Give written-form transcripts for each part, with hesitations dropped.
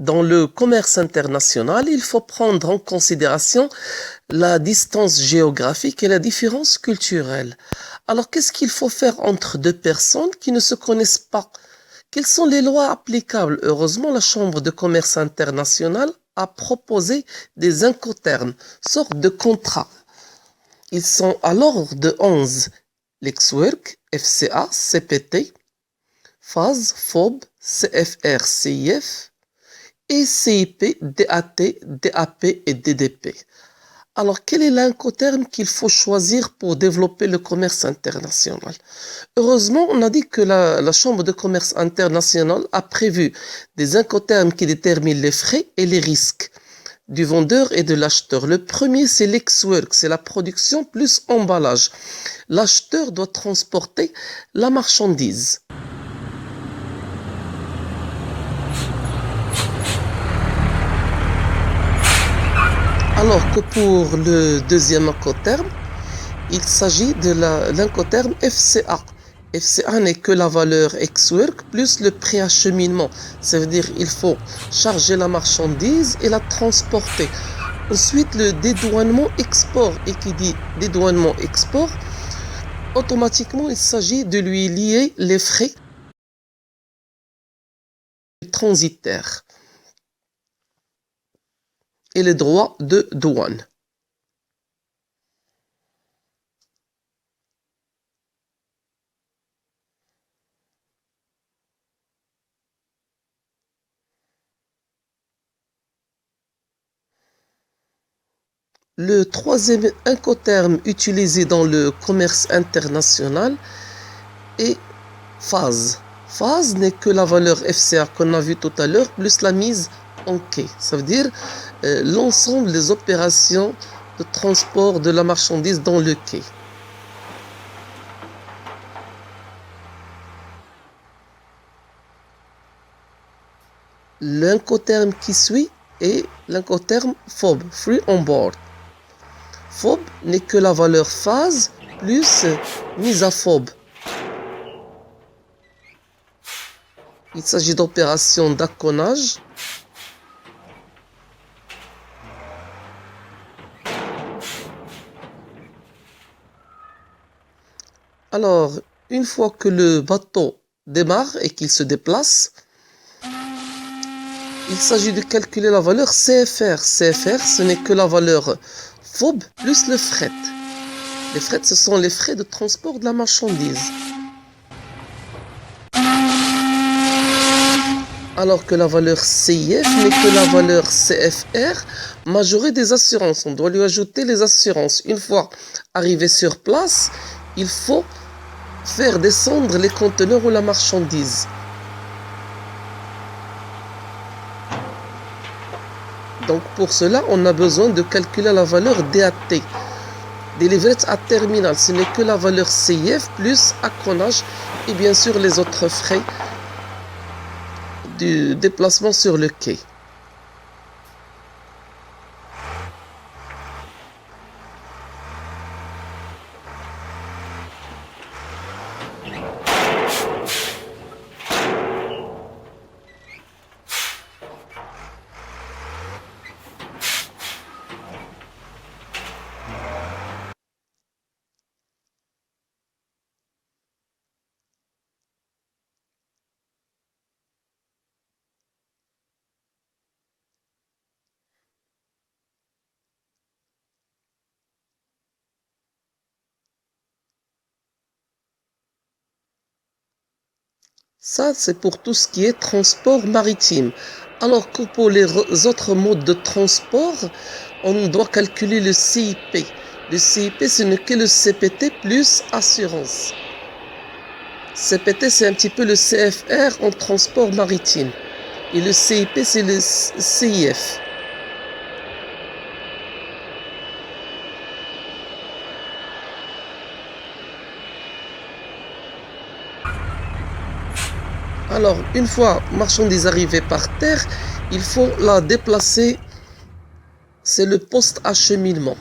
Dans le commerce international, il faut prendre en considération la distance géographique et la différence culturelle. Alors, qu'est-ce qu'il faut faire entre deux personnes qui ne se connaissent pas? Quelles sont les lois applicables? Heureusement, la Chambre de commerce international a proposé des incoterms, sorte de contrats. Ils sont à l'ordre de 11. L'ex-work, FCA, CPT, FAS, FOB, CFR, CIF, et CIP, DAT, DAP et DDP. Alors, quel est l'incoterme qu'il faut choisir pour développer le commerce international? Heureusement, on a dit que la Chambre de commerce international a prévu des incoterms qui déterminent les frais et les risques du vendeur et de l'acheteur. Le premier, c'est l'ex-work, c'est la production plus emballage. L'acheteur doit transporter la marchandise. Alors que pour le deuxième incoterm, il s'agit de l'incoterm FCA. FCA n'est que la valeur ex-work plus le préacheminement. Ça veut dire qu'il faut charger la marchandise et la transporter. Ensuite, le dédouanement export. Et qui dit dédouanement export, automatiquement, il s'agit de lui lier les frais transitaires et les droits de douane. Le troisième incoterm utilisé dans le commerce international est phase. Phase n'est que la valeur FCA qu'on a vu tout à l'heure, plus la mise en quai. Ça veut dire l'ensemble des opérations de transport de la marchandise dans le quai. L'incoterm qui suit est l'incoterm FOB, Free On Board. FOB n'est que la valeur phase plus mise à FOB. Il s'agit d'opérations d'accollage. Alors, une fois que le bateau démarre et qu'il se déplace, il s'agit de calculer la valeur CFR. CFR, ce n'est que la valeur FOB plus le fret. Les frets, ce sont les frais de transport de la marchandise. Alors que la valeur CIF n'est que la valeur CFR majorée des assurances. On doit lui ajouter les assurances. Une fois arrivé sur place, il faut faire descendre les conteneurs ou la marchandise. Donc pour cela, on a besoin de calculer la valeur DAT, Delivered at Terminal. Ce n'est que la valeur CIF plus accollage et bien sûr les autres frais du déplacement sur le quai. Ça, c'est pour tout ce qui est transport maritime. Alors que pour les autres modes de transport, on doit calculer le CIP. Le CIP, ce n'est que le CPT plus assurance. CPT, c'est un petit peu le CFR en transport maritime. Et le CIP, c'est le CIF. Alors, une fois marchandise arrivée par terre, il faut la déplacer. C'est le post-acheminement.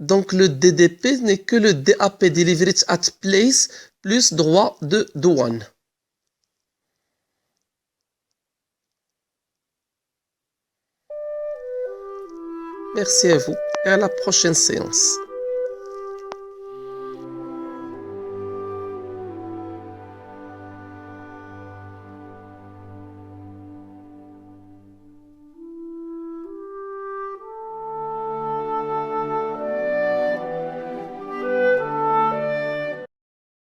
Donc le DDP n'est que le DAP, Delivered at Place, plus droit de douane. Merci à vous et à la prochaine séance.